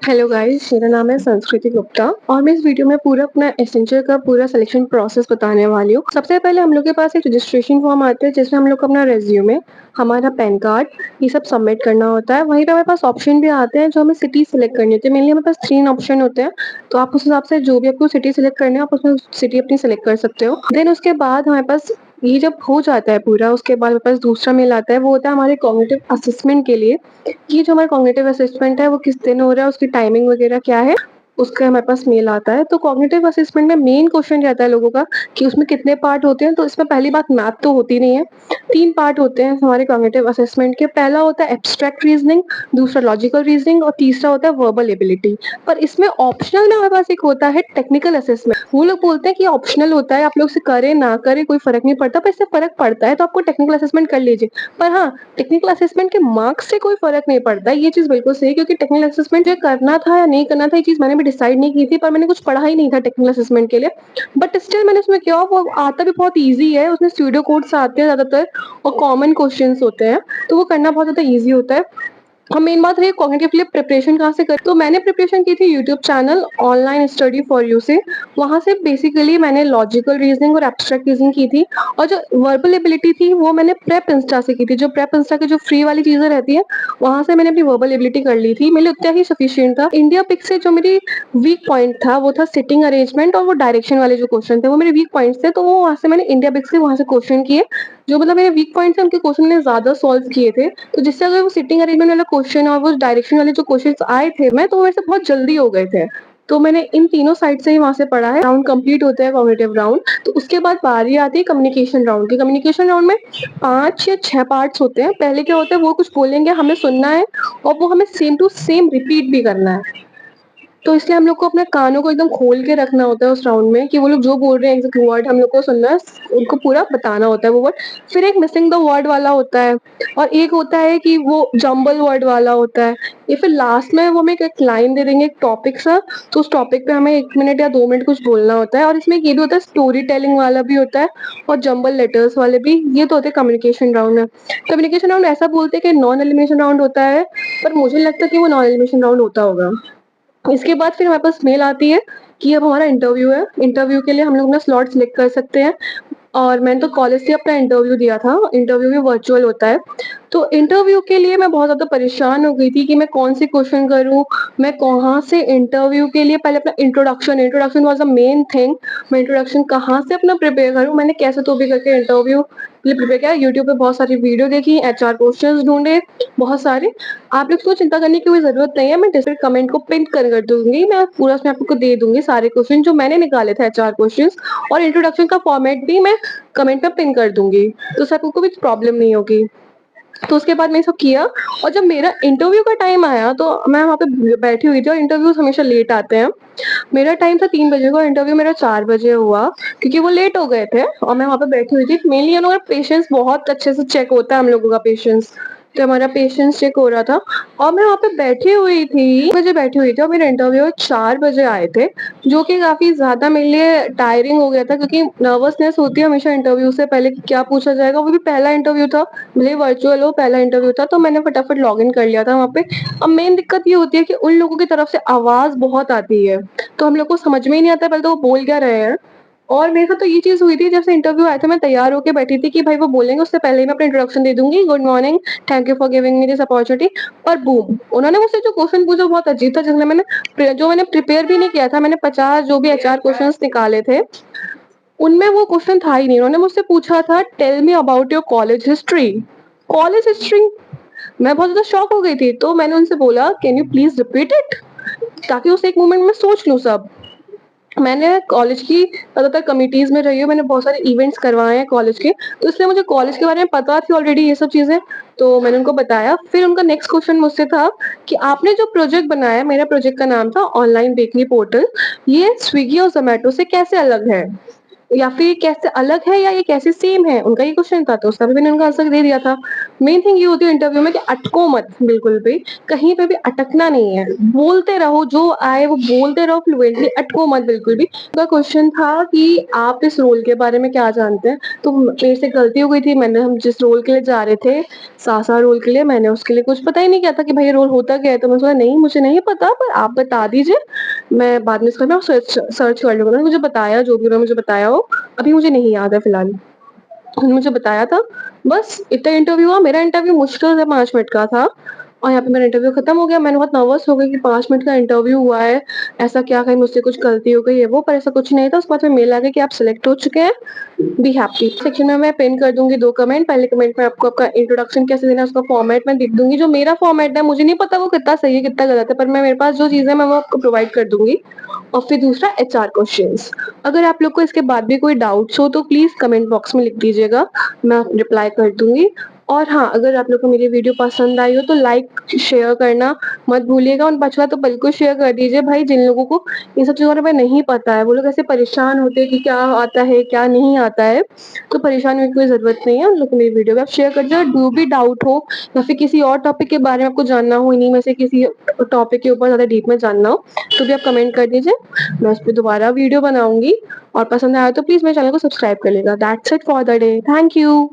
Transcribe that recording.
Hello guys, मेरा नाम है संस्कृति गुप्ता और मैं इस वीडियो में पूरा अपना एसेंशियल का पूरा सिलेक्शन प्रोसेस बताने वाली हूँ। सबसे पहले हम लोग के पास एक रजिस्ट्रेशन फॉर्म आता है जिसमें हम लोग को अपना रेज्यूमे, हमारा पैन कार्ड, ये सब सबमिट करना होता है। वहीं पे हमारे पास ऑप्शन भी आते हैं जो हमें सिटी सिलेक्ट करनी होती है। मेनली हमारे पास 3 ऑप्शन होते हैं, तो आप उस हिसाब से जो भी आपको सिटी सिलेक्ट करनी है आप उसमें सिटी अपनी सिलेक्ट कर सकते हो। देन उसके बाद हमारे पास ये जब हो जाता है पूरा, उसके बाद मेरे पास दूसरा मेल आता है, वो होता है हमारे कॉग्निटिव असेसमेंट के लिए। ये जो हमारा कॉग्निटिव असेसमेंट है वो किस दिन हो रहा है, उसकी टाइमिंग वगैरह क्या है, उसका हमारे पास मेल आता है। तो कॉग्निटिव असेसमेंट में मेन क्वेश्चन रहता है लोगों का कि उसमें कितने पार्ट होते हैं। तो इसमें पहली बात, मैथ तो होती नहीं है। 3 पार्ट होते हैं हमारे कॉग्निटिव असेसमेंट के। पहला होता है एब्स्ट्रैक्ट रीजनिंग, दूसरा लॉजिकल रीजनिंग और तीसरा होता है वर्बल एबिलिटी। पर इसमें ऑप्शनल में हमारे पास एक होता है टेक्निकल असेसमेंट। वो लोग बोलते हैं कि ऑप्शनल होता है, आप लोग से करे ना करे कोई फर्क नहीं पड़ता, पर इससे फर्क पड़ता है तो आपको टेक्निकल असेसमेंट कर लीजिए। पर हाँ, टेक्निकल असेसमेंट के मार्क्स से कोई फर्क नहीं पड़ता है, ये चीज बिल्कुल सही है। क्योंकि टेक्निकल असेसमेंट जो करना था या नहीं करना था ये चीज मैंने भी डिसाइड नहीं की थी, पर मैंने कुछ पढ़ा ही नहीं था टेक्निकल असेसमेंट के लिए। बट स्टिल मैंने उसमें किया, वो आता भी बहुत ईजी है, उसमें स्टूडियो कोड्स आते हैं ज्यादातर और कॉमन क्वेश्चंस होते हैं, तो वो करना बहुत ज्यादा ईजी होता है। हम मेन बात रही कॉग्निटिव के लिए प्रिपरेशन कहाँ से करें, तो मैंने प्रिपरेशन की थी YouTube channel online study for you से। वहां से बेसिकली मैंने लॉजिकल रीजनिंग और एब्स्ट्रैक्ट रीजनिंग की थी। और जो वर्बल एबिलिटी थी वो मैंने प्रेप इंस्टा से की थी। जो प्रेप इंस्टा की जो फ्री वाली चीजें रहती है वहां से मैंने अपनी वर्बल एबिलिटी कर ली थी। मेरे लिए उतना ही सफिशियंट था। इंडिया पिक से जो मेरी वीक पॉइंट था वो था सिटिंग अरेंजमेंट और वो डायरेक्शन वाले जो क्वेश्चन थे वो मेरे वीक पॉइंट्स थे, तो वो वहां से मैंने इंडिया पिक से वहां से क्वेश्चन किए। जो मतलब मेरे वीक पॉइंट थे उनके क्वेश्चन मैंने ज्यादा सॉल्व किए थे, तो जिससे अगर वो सिटिंग अरेंजमेंट वाला क्वेश्चन और वो डायरेक्शन वाले जो क्वेश्चंस आए थे मैं, तो मेरे से बहुत जल्दी हो गए थे। तो मैंने इन तीनों साइड से ही वहां से पढ़ा है। राउंड कंप्लीट होता है कॉग्निटिव राउंड, तो उसके बाद बारी आती है कम्युनिकेशन राउंड की। कम्युनिकेशन राउंड में 5 या 6 पार्ट्स होते हैं। पहले क्या होता है, वो कुछ बोलेंगे, हमें सुनना है और वो हमें सेम टू सेम रिपीट भी करना है। तो इसलिए हम लोग को अपने कानों को एकदम खोल के रखना होता है उस राउंड में कि वो लोग जो बोल रहे हैं एग्जैक्ट वर्ड हम लोग को सुनना है, उनको पूरा बताना होता है वो वर्ड। फिर एक मिसिंग द वर्ड वाला होता है और एक होता है कि वो जंबल वर्ड वाला होता है। या फिर लास्ट में वो हमें एक लाइन दे देंगे, एक टॉपिक सा, तो उस टॉपिक पे हमें 1 मिनट या 2 मिनट कुछ बोलना होता है। और इसमें ये भी होता है, स्टोरी टेलिंग वाला भी होता है और जंबल लेटर्स वाले भी। ये तो होते हैं कम्युनिकेशन राउंड में। कम्युनिकेशन राउंड ऐसा बोलते हैं कि नॉन एलिमिनेशन राउंड होता है, पर मुझे लगता है कि वो नॉन एलिमिनेशन राउंड होता होगा। इसके बाद फिर हमारे पास मेल आती है कि अब हमारा इंटरव्यू है। इंटरव्यू के लिए हम लोग अपना स्लॉट सिलेक्ट कर सकते हैं और मैंने तो कॉलेज से अपना इंटरव्यू दिया था। इंटरव्यू भी वर्चुअल होता है। तो इंटरव्यू के लिए मैं बहुत ज़्यादा परेशान हो गई थी कि मैं कौन से क्वेश्चन करूँ, मैं कहाँ से इंटरव्यू के लिए पहले अपना introduction was the main thing. मैं इंट्रोडक्शन कहाँ से अपना प्रिपेयर करूँ, मैंने कैसे तो भी करके इंटरव्यू के लिए प्रिपेयर किया। यूट्यूब पे बहुत सारी वीडियो देखी, एचआर क्वेश्चंस ढूँढे बहुत सारे। आप लोग को चिंता करने की कोई ज़रूरत नहीं है, मैं डिस्क्रिप्शन कमेंट को पिन कर दूँगी, मैं पूरा उसमें आपको दे दूँगी सारे क्वेश्चन जो मैंने निकाले थे एचआर क्वेश्चंस, और इंट्रोडक्शन का फॉर्मेट भी मैं कमेंट पे पिन कर दूँगी, तो उससे आपको कोई प्रॉब्लम नहीं होगी। तो उसके बाद मैंने सब किया और जब मेरा इंटरव्यू का टाइम आया तो मैं वहाँ पे बैठी हुई थी और इंटरव्यूज़ हमेशा लेट आते हैं। मेरा टाइम था 3 बजे का, इंटरव्यू मेरा 4 बजे हुआ क्योंकि वो लेट हो गए थे और मैं वहाँ पे बैठी हुई थी। मेनली हम लोग का पेशेंस बहुत अच्छे से चेक होता है, हम लोगों का पेशेंस। तो हमारा पेशेंस चेक हो रहा था और मैं वहाँ पे बैठी हुई थी, मुझे बैठी हुई थी और मेरा इंटरव्यू 4 बजे आए थे, जो कि काफ़ी ज़्यादा मेरे लिए टायरिंग हो गया था क्योंकि नर्वसनेस होती है हमेशा इंटरव्यू से पहले कि क्या पूछा जाएगा। वो भी पहला इंटरव्यू था, भले ही वर्चुअल हो, पहला इंटरव्यू था, तो मैंने फटाफट लॉगिन कर लिया था वहाँ पे। अब मेन दिक्कत ये होती है कि उन लोगों की तरफ से आवाज़ बहुत आती है, तो हम लोग को समझ में ही नहीं आता पहले तो वो बोल क्या रहे हैं। और मेरे साथ तो ये चीज़ हुई थी, जब से इंटरव्यू आया था मैं तैयार होके बैठी थी कि भाई वो बोलेंगे उससे पहले ही मैं अपना इंट्रोडक्शन दे दूँगी, good morning, thank you for giving me this opportunity. पर बूम! उन्होंने मुझसे जो क्वेश्चन पूछा वो बहुत अजीब था, जिसमें मैंने प्रिपेयर भी नहीं किया था। मैंने 50 जो भी एचआर क्वेश्चंस निकाले थे, उनमें वो क्वेश्चन था ही नहीं। उन्होंने मुझसे पूछा था, tell me about your college history. College history! मैं बहुत ज़्यादा शॉक हो गई थी, तो मैंने उनसे बोला, can you please repeat it? ताकि उस एक मोमेंट में सोच लूँ सब। मैंने कॉलेज की ज़्यादातर कमिटीज़ में रही हूँ, मैंने बहुत सारे इवेंट्स करवाए हैं कॉलेज के, तो इसलिए मुझे कॉलेज के बारे में पता थी ऑलरेडी ये सब चीज़ें, तो मैंने उनको बताया। फिर उनका नेक्स्ट क्वेश्चन मुझसे था कि आपने जो प्रोजेक्ट बनाया, मेरा प्रोजेक्ट का नाम था ऑनलाइन बेकरी पोर्टल, ये स्विगी और ज़ोमैटो से कैसे अलग है? या फिर कैसे अलग है या ये कैसे सेम है? उनका ये क्वेश्चन था, तो उसका भी मैंने उनका आंसर दे दिया था। मेन थिंग ये होती है इंटरव्यू में कि अटको मत बिल्कुल भी, कहीं पे भी अटकना नहीं है। बोलते रहो, जो आए वो बोलते रहो फ्लुएंटली, अटको मत बिल्कुल भी। उनका क्वेश्चन था कि आप इस रोल के बारे में क्या जानते हैं? तो मेरे से गलती हो गई थी, हम जिस रोल के लिए जा रहे थे, सासा रोल के लिए, मैंने उसके लिए कुछ पता ही नहीं किया था कि भाई ये रोल होता क्या है? तो मैंने सोचा नहीं मुझे नहीं पता, पर आप बता दीजिए, मैं बाद में इसका ना सर्च कर लूँगा। मुझे बताया जो भी उन्होंने मुझे बताया हो, अभी मुझे नहीं याद है फिलहाल। उन्होंने मुझे बताया था, बस इतना इंटरव्यू हुआ। मेरा इंटरव्यू मुश्किल से 5 मिनट का था और यहाँ पे मेरा इंटरव्यू खत्म हो गया। मैंने बहुत नर्वस हो गई कि 5 मिनट का इंटरव्यू हुआ है, ऐसा क्या कहीं मुझसे कुछ गलती हो गई है वो, पर ऐसा कुछ नहीं था। उसके बाद में मेल आ गया कि आप सिलेक्ट हो चुके हैं, बी हैप्पी। सेक्शन में मैं पिन कर दूँगी 2 कमेंट। पहले कमेंट में आपको आपका इंट्रोडक्शन कैसे देना है उसका फॉर्मेट मैं लिख दूँगी। जो मेरा फॉर्मेट है मुझे नहीं पता वो कितना सही है, कितना गलत है, पर मेरे पास जो चीज़ है मैं वो आपको प्रोवाइड कर दूँगी। और फिर दूसरा एचआर क्वेश्चंस। अगर आप लोग को इसके बाद भी कोई डाउट्स हो तो प्लीज़ कमेंट बॉक्स में लिख दीजिएगा, मैं रिप्लाई कर दूँगी। और हाँ, अगर आप लोग को मेरी वीडियो पसंद आई हो तो लाइक, शेयर करना मत भूलिएगा और 5वां तो बिल्कुल शेयर कर दीजिए भाई, जिन लोगों को इन सब चीज़ों के बारे में नहीं पता है, वो लोग ऐसे परेशान होते हैं कि क्या आता है, क्या नहीं आता है, तो परेशान होने की कोई ज़रूरत नहीं है। उन लोग को मेरी वीडियो को आप शेयर कर दीजिए और जो भी डाउट हो या फिर किसी और टॉपिक के बारे में आपको जानना हो, इन्हीं में से किसी टॉपिक के ऊपर ज़्यादा डीप में जानना हो, तो भी आप कमेंट कर दीजिए। मैं उस पे दोबारा वीडियो बनाऊँगी और पसंद आया तो प्लीज़ मेरे चैनल को सब्सक्राइब कर लीजिएगा। That's it for the day. Thank you.